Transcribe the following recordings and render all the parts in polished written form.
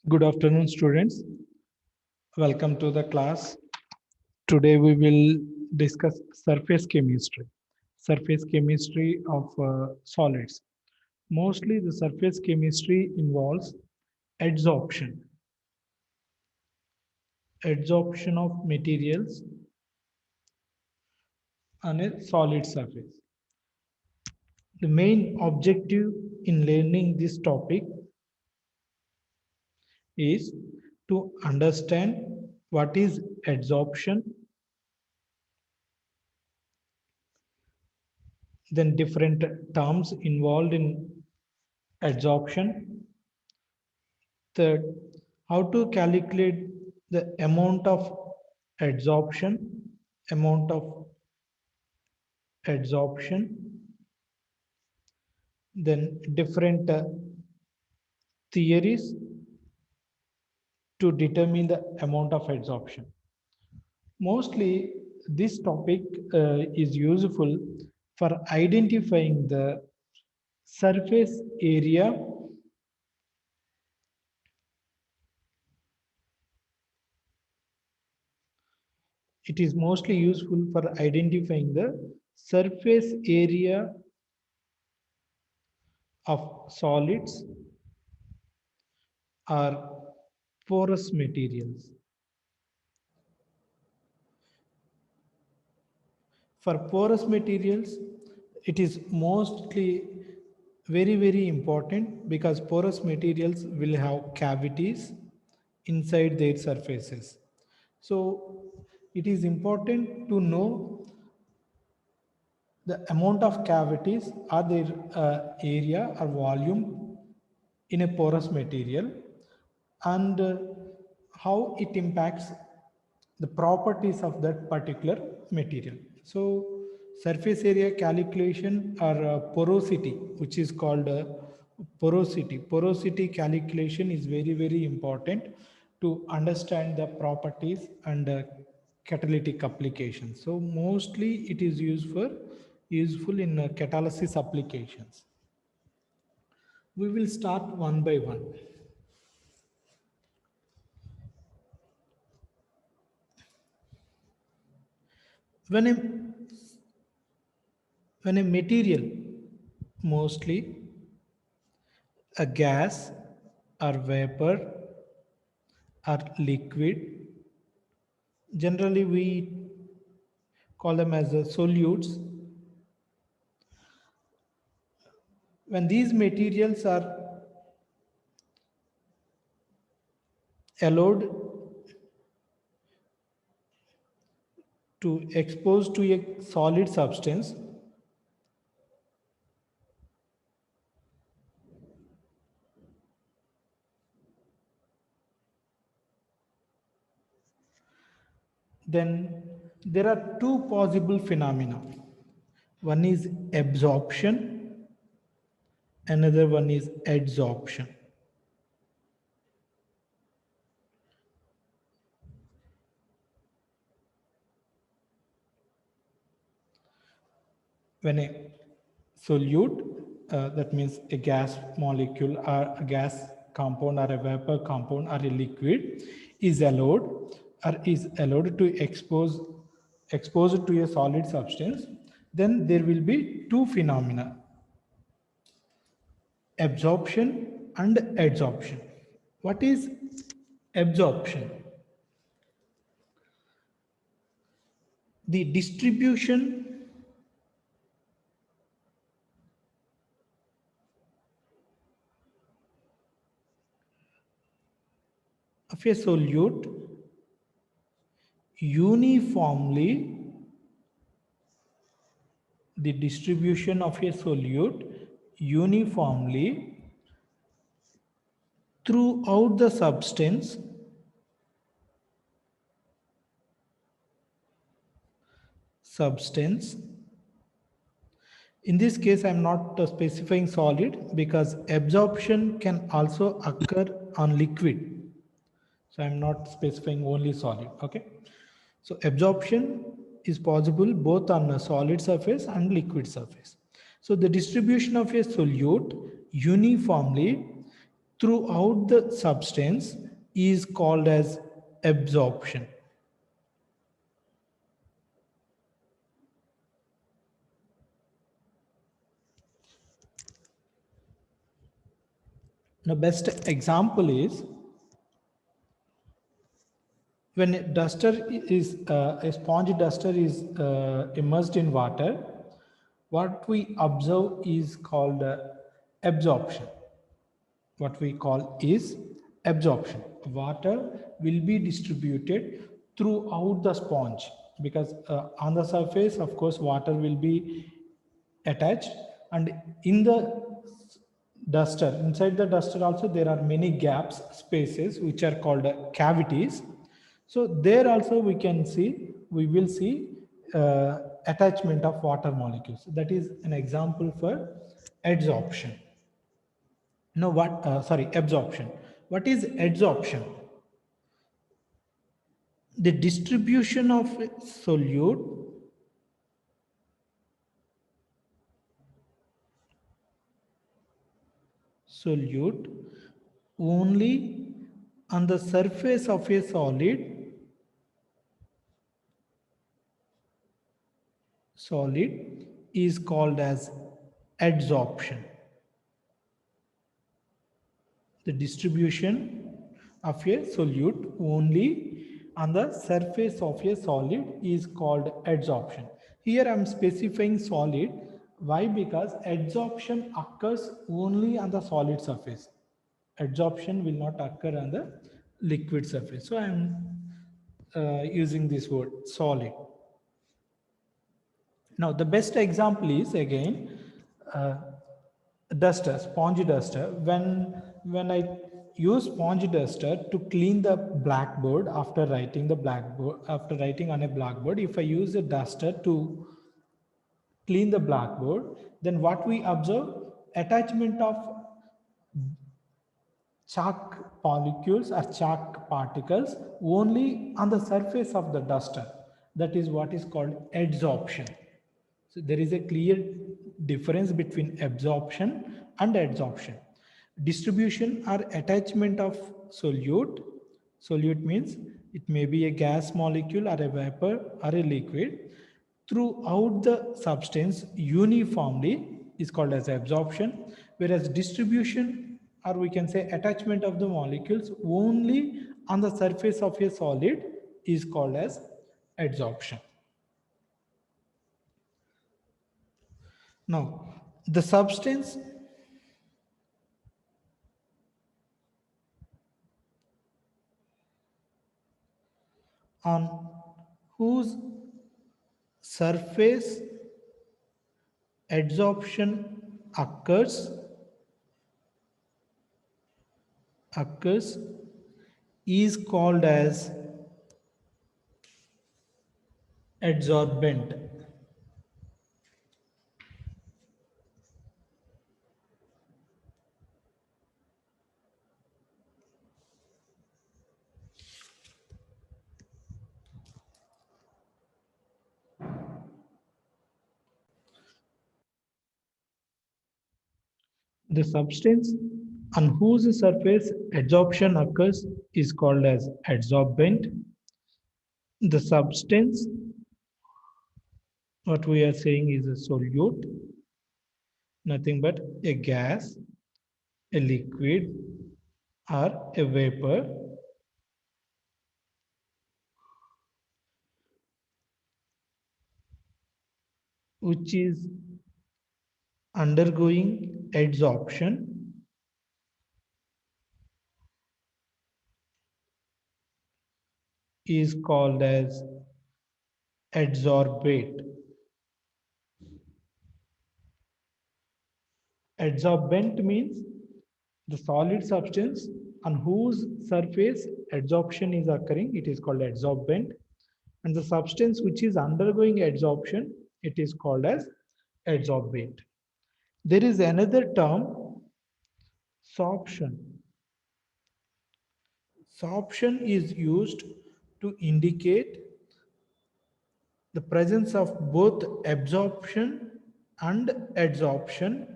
Good afternoon, students. Welcome to the class. Today we will discuss surface chemistry. Surface chemistry of solids. Mostly the surface chemistry involves adsorption. Adsorption of materials on a solid surface. The main objective in learning this topic is to understand what is adsorption, then different terms involved in adsorption. Third, how to calculate the amount of adsorption, then different theories to determine the amount of adsorption. Mostly, this topic is useful for identifying the surface area. It is mostly useful for identifying the surface area of solids or porous materials. For porous materials, it is mostly very important because porous materials will have cavities inside their surfaces. So it is important to know the amount of cavities or their area or volume in a porous material and how it impacts the properties of that particular material. So surface area calculation or porosity, which is called porosity calculation is very important to understand the properties and catalytic applications. So mostly it is useful in catalysis applications. We will start one by one. When a when a material, mostly a gas or vapor or liquid, generally we call them as solutes. When these materials are allowed to expose to a solid substance, then there are two possible phenomena. One is absorption, another one is adsorption. When a solute, that means a gas molecule or a gas compound or a vapor compound or a liquid is allowed to expose it to a solid substance, then there will be two phenomena: absorption and adsorption. What is absorption? The distribution of a solute uniformly, the distribution of a solute uniformly throughout the substance. In this case, I am not specifying solid because absorption can also occur on liquid. So I am not specifying only solid. Okay. So absorption is possible both on a solid surface and liquid surface. So the distribution of a solute uniformly throughout the substance is called as absorption. The best example is when a sponge duster is immersed in water, what we observe is called absorption. What we call is absorption. Water will be distributed throughout the sponge because on the surface, of course, water will be attached, and in the duster, inside the duster also there are many gaps, spaces, which are called cavities. So there also we will see attachment of water molecules. That is an example for adsorption. No, absorption. What is adsorption? The distribution of a solute only on the surface of a solid is called as adsorption. The distribution of a solute only on the surface of a solid is called adsorption. Here I am specifying solid. Why? Because adsorption occurs only on the solid surface. Adsorption will not occur on the liquid surface. So I am using this word solid. Now the best example is again uh, duster, sponge duster. When I use sponge duster to clean the blackboard after writing on a blackboard, if I use a duster to clean the blackboard, then what we observe? Attachment of chalk molecules or chalk particles only on the surface of the duster. That is what is called adsorption. So there is a clear difference between absorption and adsorption. Distribution or attachment of solute. Solute means it may be a gas molecule or a vapor or a liquid throughout the substance uniformly is called as absorption, whereas distribution, or we can say attachment of the molecules only on the surface of a solid is called as adsorption. Now, the substance on whose surface adsorption occurs is called as adsorbent. The substance on whose surface adsorption occurs is called as adsorbent. The substance, what we are saying, is a solute, nothing but a gas, a liquid, or a vapor which is undergoing adsorption is called as adsorbate. Adsorbent means the solid substance on whose surface adsorption is occurring, it is called adsorbent. And the substance which is undergoing adsorption, it is called as adsorbate. There is another term, sorption. Sorption is used to indicate the presence of both absorption and adsorption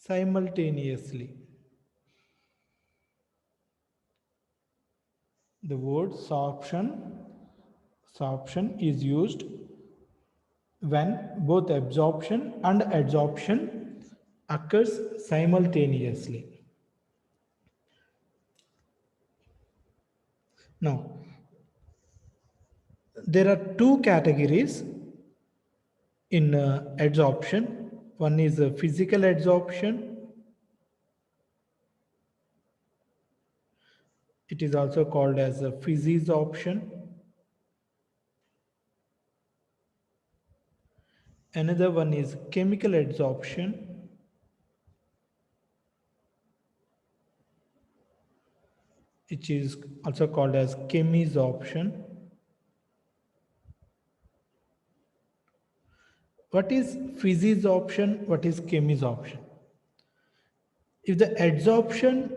simultaneously. The word sorption is used when both absorption and adsorption occurs simultaneously. Now, there are two categories in adsorption. One is physical adsorption. It is also called as a physisorption. Another one is chemical adsorption. Which is also called as chemisorption. What is physisorption? What is chemisorption? If the adsorption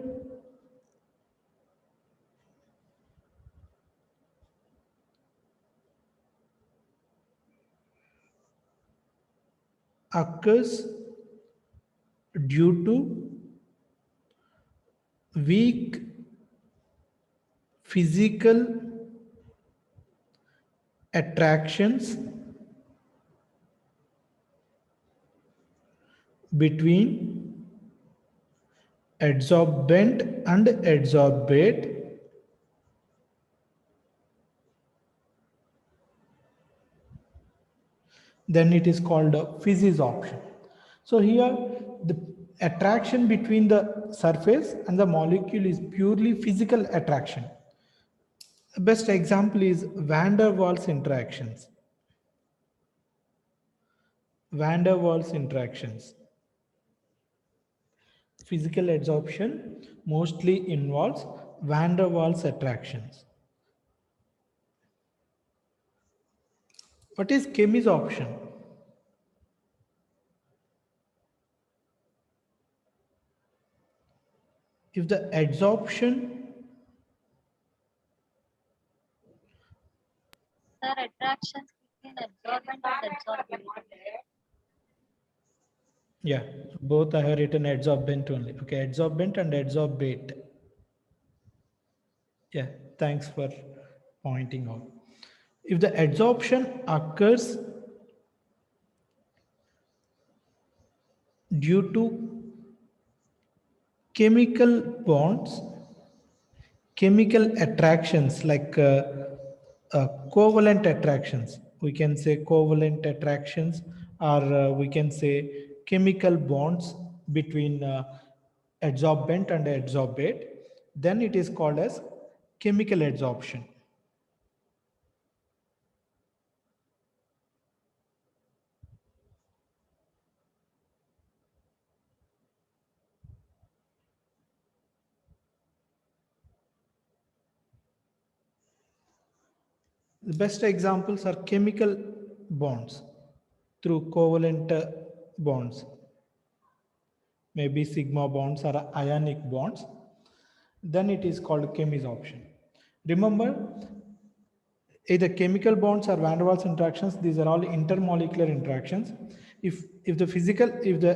occurs due to weak physical attractions between adsorbent and adsorbate, then it is called a physisorption. So here the attraction between the surface and the molecule is purely physical attraction. The best example is van der Waals interactions. Van der Waals interactions. Physical adsorption mostly involves van der Waals attractions. What is chemisorption? If the adsorption, Sir, attractions between absorbent and absorbent. yeah, both I have written adsorbent only. Okay, adsorbent and adsorbate. Yeah, thanks for pointing out. If the adsorption occurs due to chemical bonds, chemical attractions like covalent attractions, we can say covalent attractions, or we can say chemical bonds between adsorbent and adsorbate, then it is called as chemical adsorption. The best examples are chemical bonds through covalent bonds, maybe sigma bonds or ionic bonds, then it is called chemisorption. Remember, either chemical bonds or van der Waals interactions, these are all intermolecular interactions. If the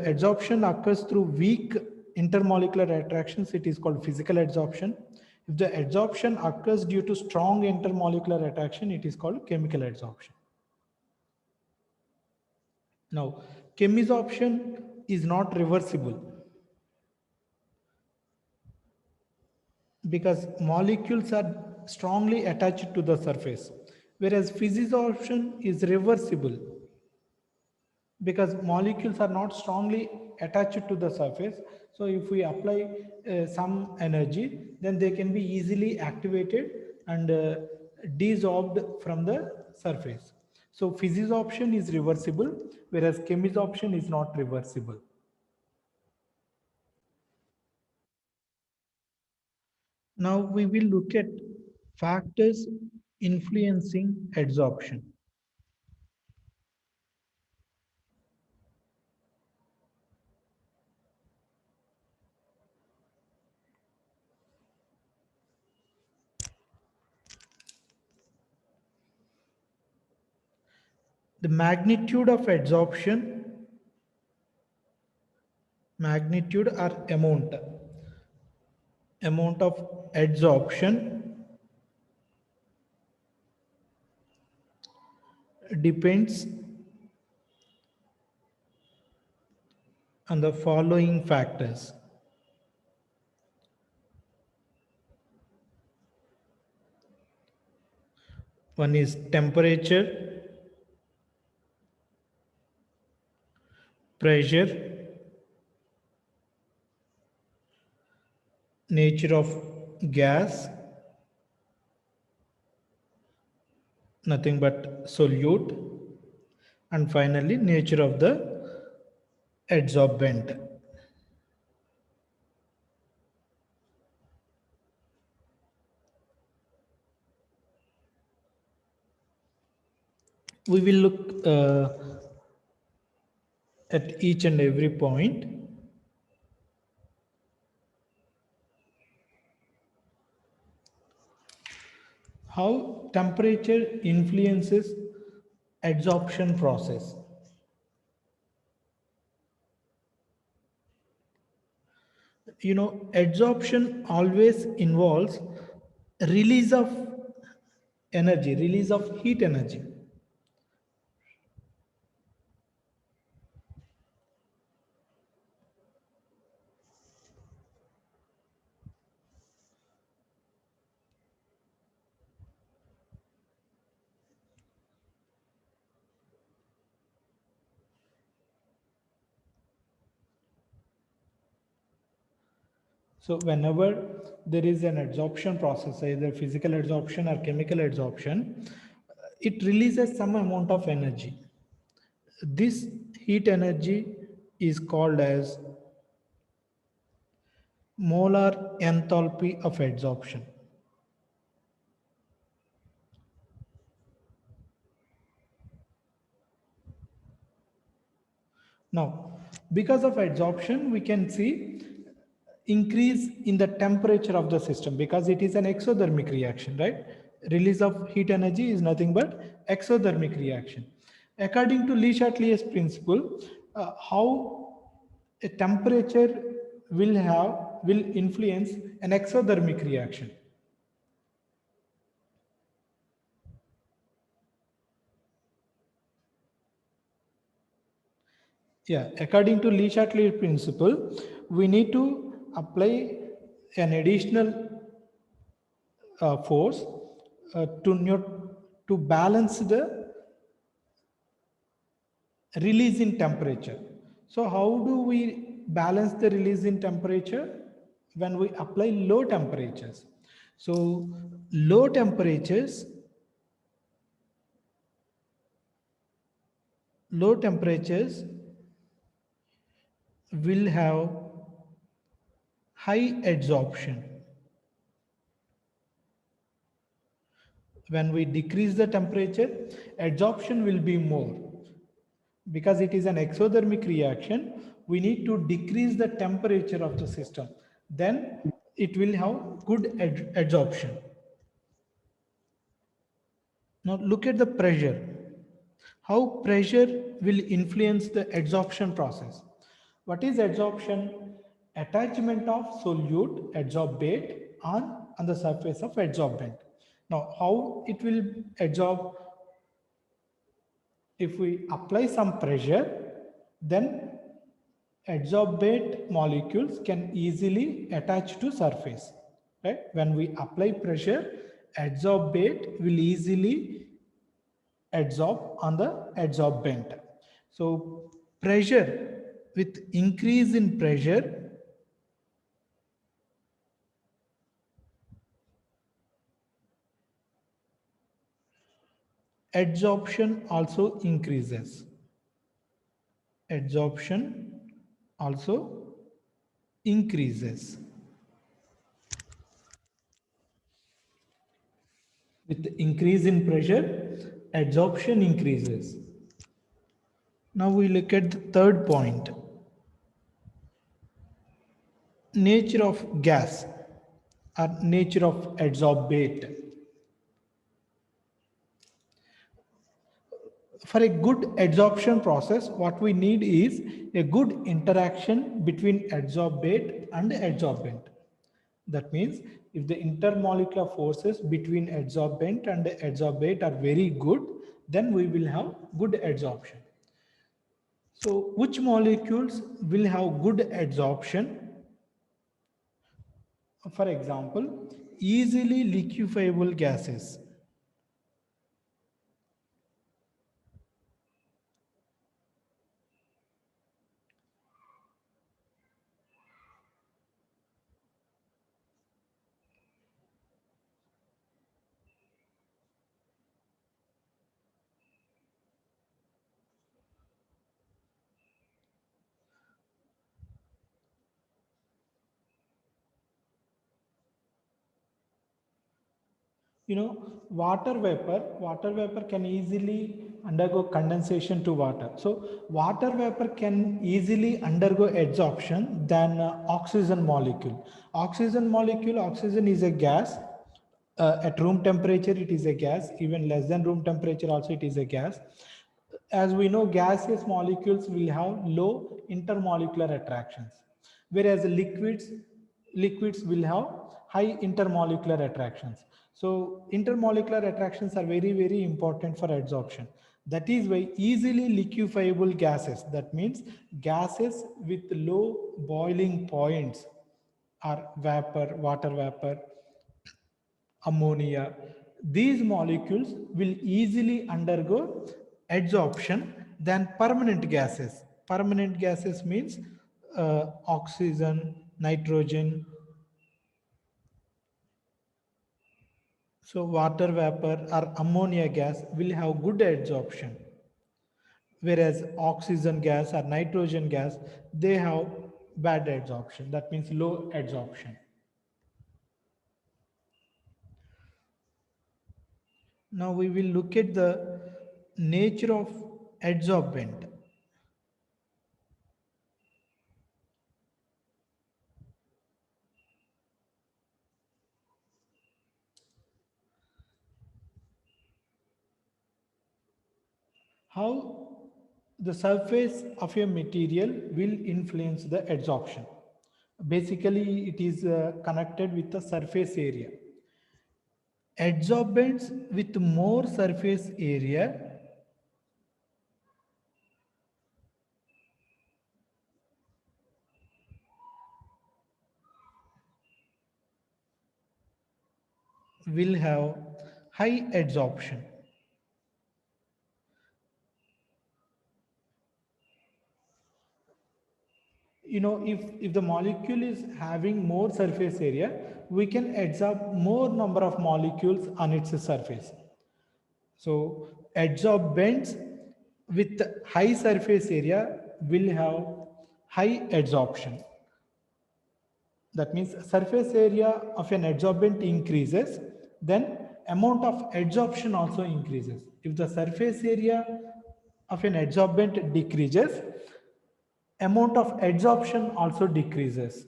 adsorption occurs through weak intermolecular attractions, it is called physical adsorption. If the adsorption occurs due to strong intermolecular attraction, it is called chemical adsorption. Now, chemisorption is not reversible because molecules are strongly attached to the surface, whereas physisorption is reversible because molecules are not strongly attached to the surface. So if we apply some energy, then they can be easily activated and desorbed from the surface. So physisorption is reversible, whereas chemisorption is not reversible. Now we will look at factors influencing adsorption. The magnitude of adsorption magnitude or amount of adsorption depends on the following factors. One is temperature, pressure, nature of gas, nothing but solute, and finally nature of the adsorbent. We will look at each and every point. How temperature influences adsorption process. You know, adsorption always involves release of energy, release of heat energy. So whenever there is an adsorption process, either physical adsorption or chemical adsorption, it releases some amount of energy. This heat energy is called as molar enthalpy of adsorption. Now, because of adsorption, we can see increase in the temperature of the system because it is an exothermic reaction, right? Release of heat energy is nothing but exothermic reaction. According to Le Chatelier's principle, how a temperature will influence an exothermic reaction. Yeah, according to Le Chatelier's principle, we need to apply an additional force to balance the release in temperature. So how do we balance the release in temperature? When we apply low temperatures. So low temperatures will have high adsorption. When we decrease the temperature, adsorption will be more. Because it is an exothermic reaction, we need to decrease the temperature of the system. Then it will have good adsorption. Now look at the pressure. How pressure will influence the adsorption process. What is adsorption? Attachment of solute adsorbate on the surface of adsorbent. Now how it will adsorb? If we apply some pressure, then adsorbate molecules can easily attach to surface, right? When we apply pressure, adsorbate will easily adsorb on the adsorbent. So pressure, with increase in pressure, adsorption also increases. Adsorption also increases. With increase in pressure, adsorption increases. Now we look at the third point. Nature of gas or nature of adsorbate. for a good adsorption process, what we need is a good interaction between adsorbate and adsorbent. That means if the intermolecular forces between adsorbent and adsorbate are very good, then we will have good adsorption. So which molecules will have good adsorption? For example, easily liquefiable gases. Water vapor can easily undergo condensation to water. So water vapor can easily undergo adsorption than oxygen molecule. Oxygen is a gas. At room temperature it is a gas, even less than room temperature also it is a gas. As we know, gaseous molecules will have low intermolecular attractions, whereas liquids will have high intermolecular attractions. So intermolecular attractions are very important for adsorption. That is why easily liquefiable gases, that means gases with low boiling points, are vapor, water vapor, ammonia. These molecules will easily undergo adsorption than permanent gases. Permanent gases means oxygen, nitrogen. So water vapor or ammonia gas will have good adsorption, whereas oxygen gas or nitrogen gas, they have bad adsorption. That means low adsorption. Now we will look at the nature of adsorbent. How the surface of a material will influence the adsorption. Basically, it is connected with the surface area. Adsorbents with more surface area will have high adsorption. If the molecule is having more surface area, we can adsorb more number of molecules on its surface. So adsorbents with high surface area will have high adsorption. That means surface area of an adsorbent increases, then amount of adsorption also increases. If the surface area of an adsorbent decreases, amount of adsorption also decreases.